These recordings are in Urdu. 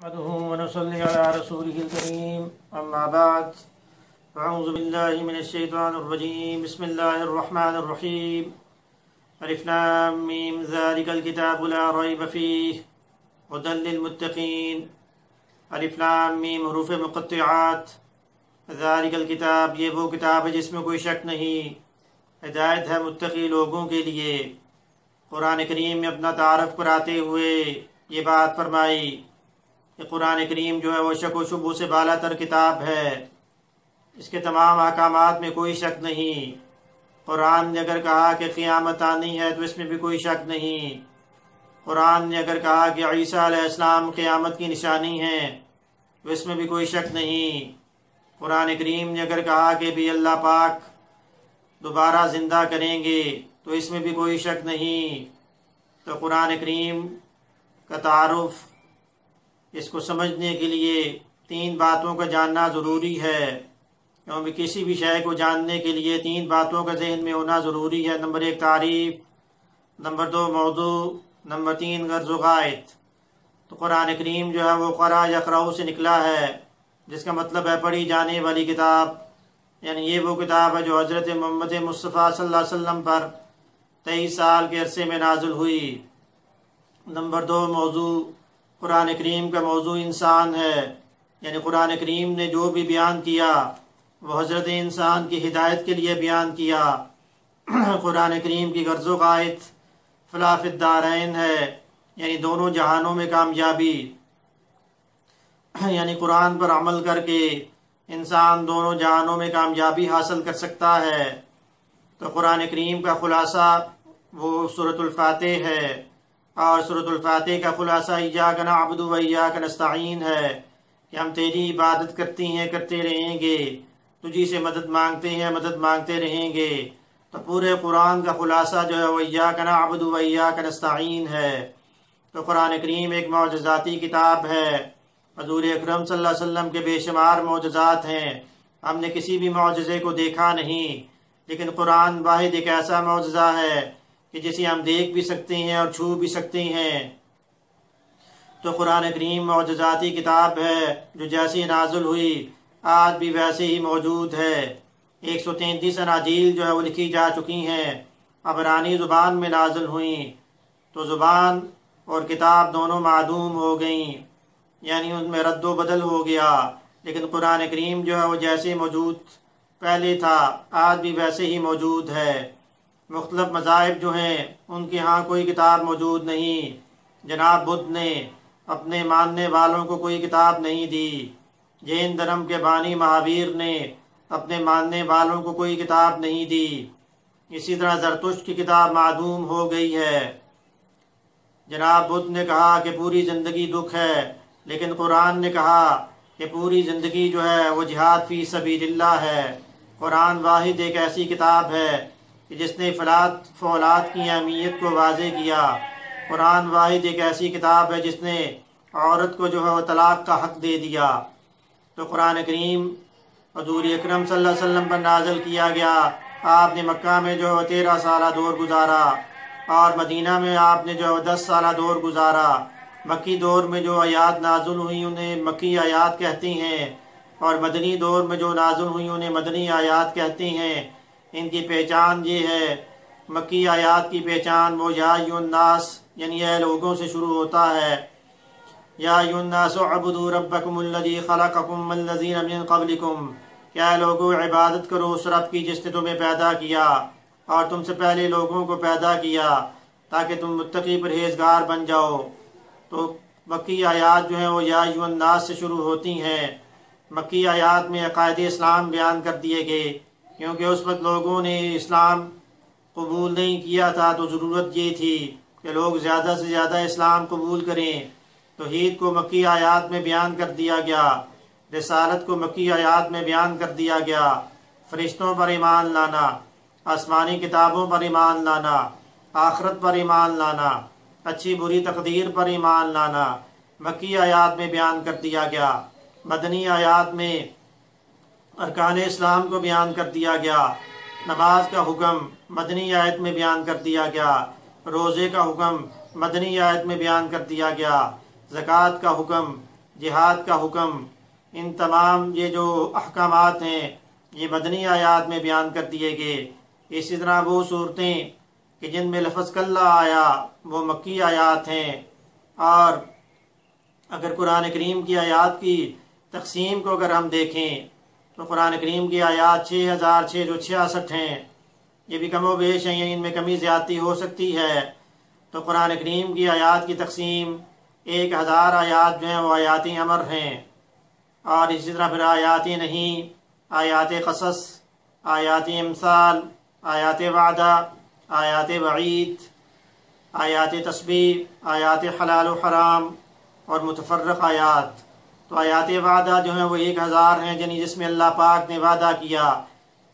نحمده ونصلي على رسوله الكريم أما بعد فأعوذ بالله من الشيطان الرجيم بسم الله الرحمن الرحيم ألف لام ميم ذلك الكتاب لا ريب فيه هدى للمتقين ألف لام ميم حروف مقطعات ذلك الكتاب یہ وہ کتاب ہے جس میں کوئی شک نہیں، ہدایت ہے متقی لوگوں کے لیے۔ قرآن کریم میں اپنا تعارف کراتے ہوئے یہ بات فرمائی کہ قرآن کریم جو ہے وہ شک و شبہ سے بالا تر کتاب ہے، اس کے تمام احکامات میں کوئی شک نہیں۔ قرآن نے اگر کہا کہ قیامت آنی ہے تو اس میں بھی کوئی شک نہیں۔ قرآن نے اگر کہا کہ عیسیٰ علیہ السلام قیامت کی نشانی ہیں تو اس میں بھی کوئی شک نہیں۔ قرآن کریم نے اگر کہا کہ بھی اللہ پاک دوبارہ زندہ کریں گے تو اس میں بھی کوئی شک نہیں۔ تو قرآن کریم کا تعارف، اس کو سمجھنے کے لیے تین باتوں کا جاننا ضروری ہے، کیونکہ کسی بھی شے کو جاننے کے لیے تین باتوں کا ذہن میں ہونا ضروری ہے۔ نمبر ایک تعریف، نمبر دو موضوع، نمبر تین غرض و غائط۔ تو قرآن کریم جو ہے وہ قرأ یقرأ سے نکلا ہے، جس کا مطلب ہے پڑھی جانے والی کتاب، یعنی یہ وہ کتاب ہے جو حضرت محمد مصطفیٰ صلی اللہ علیہ وسلم پر 23 سال کے عرصے میں نازل ہوئی۔ نمبر دو موضوع، قرآن کریم کا موضوع انسان ہے، یعنی قرآن کریم نے جو بھی بیان کیا وہ حضرت انسان کی ہدایت کے لیے بیان کیا۔ قرآن کریم کی غرض و غائط فلاح فی الدارین ہے، یعنی دونوں جہانوں میں کامیابی، یعنی قرآن پر عمل کر کے انسان دونوں جہانوں میں کامیابی حاصل کر سکتا ہے۔ تو قرآن کریم کا خلاصہ وہ سورۃ الفاتح ہے، اور سورۃ الفاتح کا خلاصہ ایاک نعبد و ایاک نستعین ہے کہ ہم تیری عبادت کرتے رہیں گے، تجھی سے مدد مانگتے ہیں، مدد مانگتے رہیں گے۔ تو پورے قرآن کا خلاصہ جو ہے وہ ایاک نعبد و ایاک نستعین ہے۔ تو قرآن کریم ایک معجزاتی کتاب ہے، حضور اکرم صلی اللہ علیہ وسلم کے بے شمار معجزات ہیں، ہم نے کسی بھی معجزے کو دیکھا نہیں، لیکن قرآن واحد ایک ایسا معجزہ ہے کہ جسے ہم دیکھ بھی سکتے ہیں اور چھو بھی سکتے ہیں۔ تو قرآن کریم معجزاتی کتاب ہے جو جیسی نازل ہوئی آج بھی ویسے ہی موجود ہے۔ 133 اناجیل جو ہے وہ لکھی جا چکی ہیں، عبرانی زبان میں نازل ہوئیں، تو زبان اور کتاب دونوں معدوم ہو گئیں، یعنی ان میں رد و بدل ہو گیا، لیکن قرآن کریم جو ہے وہ جیسے موجود پہلے تھا آج بھی ویسے ہی موجود ہے۔ مختلف مذاہب جو ہیں ان کے ہاں کوئی کتاب موجود نہیں، جناب بدھ نے اپنے ماننے والوں کو کوئی کتاب نہیں دی، جین دھرم کے بانی مہاویر نے اپنے ماننے والوں کو کوئی کتاب نہیں دی، اسی طرح زرتشت کی کتاب معدوم ہو گئی ہے۔ جناب بدھ نے کہا کہ پوری زندگی دکھ ہے، لیکن قرآن نے کہا کہ پوری زندگی جو ہے وہ جہاد فی سبیل اللہ ہے۔ قرآن واحد ایک ایسی کتاب ہے کہ جس نے فولاد کی اہمیت کو واضح کیا۔ قرآن واحد ایک ایسی کتاب ہے جس نے عورت کو جو ہے وہ طلاق کا حق دے دیا۔ تو قرآن کریم حضور اکرم صلی اللہ علیہ وسلم پر نازل کیا گیا، آپ نے مکہ میں جو ہے وہ 13 سالہ دور گزارا، اور مدینہ میں آپ نے جو ہے وہ 10 سالہ دور گزارا۔ مکی دور میں جو آیات نازل ہوئی انہیں مکی آیات کہتے ہیں، اور مدنی دور میں جو نازل ہوئی انہیں مدنی آیات کہتے ہیں۔ ان کی پہچان یہ ہے، مکی آیات کی پہچان وہ یا ایھا الناس، یعنی اے لوگوں سے شروع ہوتا ہے۔ یا ایھا الناس اعبدوا ربکم الذی خلقکم والذین من قبلکم، کیا اے لوگو عبادت کرو اس رب کی جس نے تمہیں پیدا کیا اور تم سے پہلے لوگوں کو پیدا کیا، تاکہ تم متقی پرہیزگار بن جاؤ۔ تو مکی آیات جو ہیں وہ یا ایھا الناس سے شروع ہوتی ہیں۔ مکی آیات میں عقائد اسلام بیان کر دیے گئے، کیونکہ اس وقت لوگوں نے اسلام قبول نہیں کیا تھا، تو ضرورت یہ تھی کہ لوگ زیادہ سے زیادہ اسلام قبول کریں۔ توحید کو مکی آیات میں بیان کر دیا گیا، رسالت کو مکی آیات میں بیان کر دیا گیا، فرشتوں پر ایمان لانا، آسمانی کتابوں پر ایمان لانا، آخرت پر ایمان لانا، اچھی بری تقدیر پر ایمان لانا مکی آیات میں بیان کر دیا گیا۔ مدنی آیات میں ارکان اسلام کو بیان کر دیا گیا، نماز کا حکم مدنی آیت میں بیان کر دیا گیا، روزے کا حکم مدنی آیت میں بیان کر دیا گیا، زکوٰۃ کا حکم جہاد کا حکم، ان تمام یہ جو احکامات ہیں یہ مدنی آیات میں بیان کر دیے گئے۔ اسی طرح وہ صورتیں کہ جن میں لفظ کلّا آیا وہ مکی آیات ہیں۔ اور اگر قرآن کریم کی آیات کی تقسیم کو اگر ہم دیکھیں تو قرآن کریم کی آیات 6666 ہیں۔ یہ بھی کم و بیش ہیں، ان میں کمی زیادتی ہو سکتی ہے۔ تو قرآن کریم کی آیات کی تقسیم 1000 آیات جو ہیں وہ آیات امر ہیں، اور اسی طرح پھر آیات نہیں، آیات قصص، آیات امثال، آیات وعدہ، آیات وعید، آیات تسبیح، آیات حلال و حرام اور متفرق آیات۔ تو آیات وعدہ جو ہیں وہ 1000 ہیں، یعنی جس میں اللہ پاک نے وعدہ کیا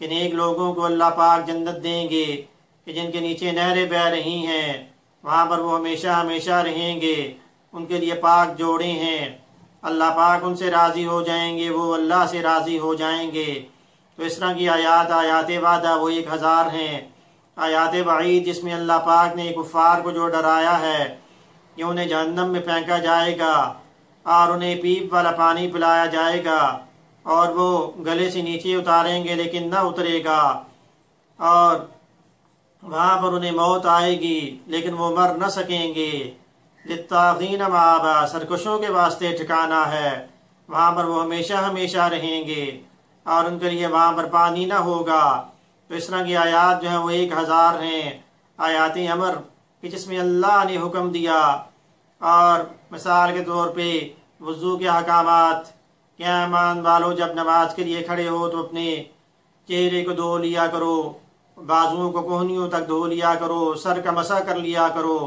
کہ نیک لوگوں کو اللہ پاک جنت دیں گے کہ جن کے نیچے نہریں بہہ رہی ہیں، وہاں پر وہ ہمیشہ ہمیشہ رہیں گے۔ ان کے لیے پاک جوڑے ہیں، اللہ پاک ان سے راضی ہو جائیں گے، وہ اللہ سے راضی ہو جائیں گے۔ تو اس طرح کی آیات وعدہ وہ 1000 ہیں۔ آیات وعید جس میں اللہ پاک نے کفار کو جو ڈرایا ہے کہ انہیں جہنم میں پھینکا جائے گا اور انہیں پیپ والا پانی پلایا جائے گا اور وہ گلے سے نیچے اتاریں گے لیکن نہ اترے گا، اور وہاں پر انہیں موت آئے گی لیکن وہ مر نہ سکیں گے۔ للطاغین مآبا، سرکشوں کے واسطے ٹھکانہ ہے، وہاں پر وہ ہمیشہ ہمیشہ رہیں گے اور ان کے لیے وہاں پر پانی نہ ہوگا۔ تو اس طرح کی آیات جو ہیں وہ 1000 ہیں۔ آیات امر کہ جس میں اللہ نے حکم دیا، اور مثال کے طور پہ وضو کے احکامات کہ ایمان والو جب نماز کے لیے کھڑے ہو تو اپنے چہرے کو دھو لیا کرو، بازوؤں کو کوہنیوں تک دھو لیا کرو، سر کا مسح کر لیا کرو،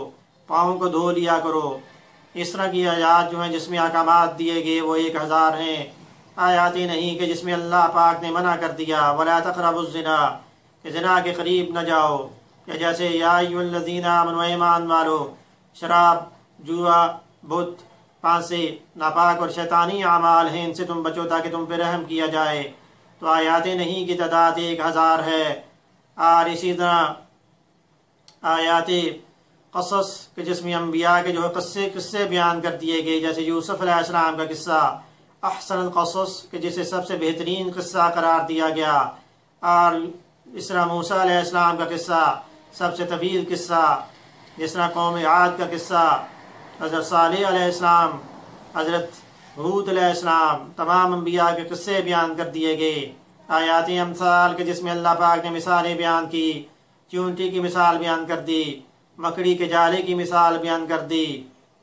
پاؤں کو دھو لیا کرو۔ اس طرح کی آیات جو ہیں جس میں احکامات دیے گئے وہ 1000 ہیں۔ آیات نہیں کہ جس میں اللہ پاک نے منع کر دیا وَلَا تَقْرَبُوا الزِّنَا کہ زنا کے قریب نہ جاؤ، کہ جیسے یا ایھا الذین آمنوا ایمان والو، شراب، جوا، بت، پانسے، ناپاک اور شیطانی اعمال ہیں، ان سے تم بچو تاکہ تم پہ رحم کیا جائے۔ تو آیات نہیں کی تعداد 1000 ہے۔ اور اسی طرح آیات قصص کہ جس میں انبیاء کے جو قصے بیان کر دیے گئے، جیسے یوسف علیہ السلام کا قصہ احسن القصص کہ جسے سب سے بہترین قصہ قرار دیا گیا، اور اس طرح موسیٰ علیہ السلام کا قصہ سب سے طویل قصہ، جس طرح قوم عاد کا قصہ، حضرت صالح علیہ السلام، حضرت ہود علیہ السلام، تمام انبیاء کے قصے بیان کر دیے گئے۔ آیات امثال کہ جس میں اللہ پاک نے مثالیں بیان کی، چونٹی کی مثال بیان کر دی، مکڑی کے جالے کی مثال بیان کر دی،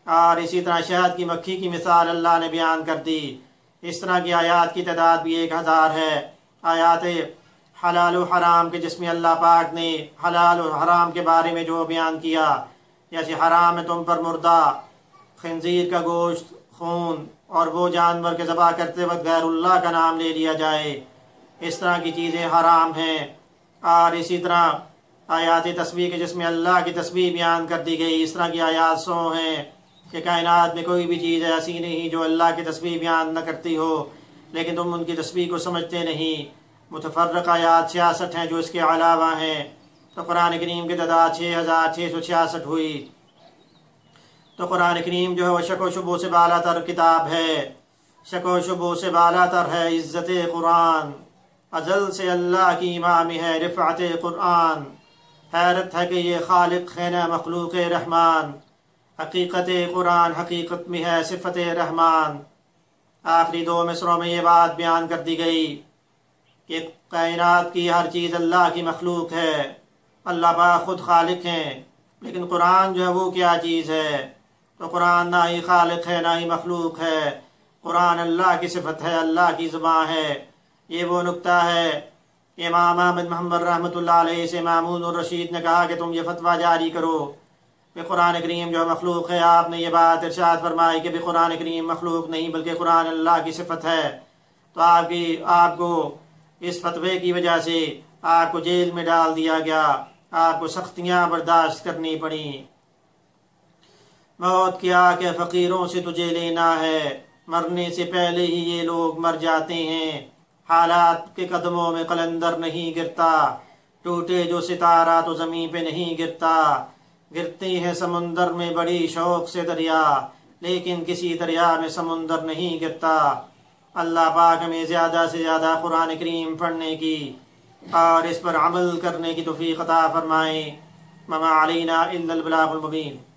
اور اسی طرح شہد کی مکھی کی مثال اللہ نے بیان کر دی۔ اس طرح کی آیات کی تعداد بھی 1000 ہے۔ آیات حلال و حرام کہ جس میں اللہ پاک نے حلال و حرام کے بارے میں جو بیان کیا، جیسے حرام ہے تم پر مردہ، خنزیر کا گوشت، خون، اور وہ جانور کے ذبح کرتے وقت غیر اللہ کا نام لے لیا جائے، اس طرح کی چیزیں حرام ہیں۔ اور اسی طرح آیات تسبیح کہ جس میں اللہ کی تسبیح بیان کر دی گئی، اس طرح کی آیات 100 ہیں کہ کائنات میں کوئی بھی چیز ایسی نہیں جو اللہ کی تسبیح بیان نہ کرتی ہو، لیکن تم ان کی تسبیح کو سمجھتے نہیں۔ متفرق آیات 66 ہیں جو اس کے علاوہ ہیں۔ تو قرآن کریم کی تعداد 6666 ہوئی۔ تو قرآن کریم جو ہے وہ شک و شبہ سے بالا تر کتاب ہے، شک و شبہ سے بالا تر ہے عزت قرآن، ازل سے اللہ کی امام ہے رفعت قرآن۔ حیرت ہے کہ یہ خالق ہے نہ مخلوق رحمان، حقیقت قرآن حقیقت میں ہے صفت رحمان۔ آخری 2 مصروں میں یہ بات بیان کر دی گئی کہ کائنات کی ہر چیز اللہ کی مخلوق ہے، اللہ پاک خود خالق ہیں، لیکن قرآن جو ہے وہ کیا چیز ہے؟ تو قرآن نہ ہی خالق ہے نہ ہی مخلوق ہے، قرآن اللہ کی صفت ہے، اللہ کی زبان ہے۔ یہ وہ نکتہ ہے، امام احمد محمد رحمۃ اللہ علیہ سے مامون الرشید نے کہا کہ تم یہ فتویٰ جاری کرو کہ قرآن کریم جو مخلوق ہے۔ آپ نے یہ بات ارشاد فرمائی کہ قرآن کریم مخلوق نہیں بلکہ قرآن اللہ کی صفت ہے۔ تو آپ کو اس فتوے کی وجہ سے آپ کو جیل میں ڈال دیا گیا، آپ کو سختیاں برداشت کرنی پڑیں۔ موت کیا کہ فقیروں سے تجھے لینا ہے، مرنے سے پہلے ہی یہ لوگ مر جاتے ہیں۔ حالات کے قدموں میں قلندر نہیں گرتا، ٹوٹے جو ستارہ تو زمین پہ نہیں گرتا۔ گرتے ہیں سمندر میں بڑی شوق سے دریا، لیکن کسی دریا میں سمندر نہیں گرتا۔ اللہ پاک ہمیں زیادہ سے زیادہ قرآن کریم پڑھنے کی اور اس پر عمل کرنے کی توفیق عطا فرمائے۔ وما علینا الا البلاغ المبین۔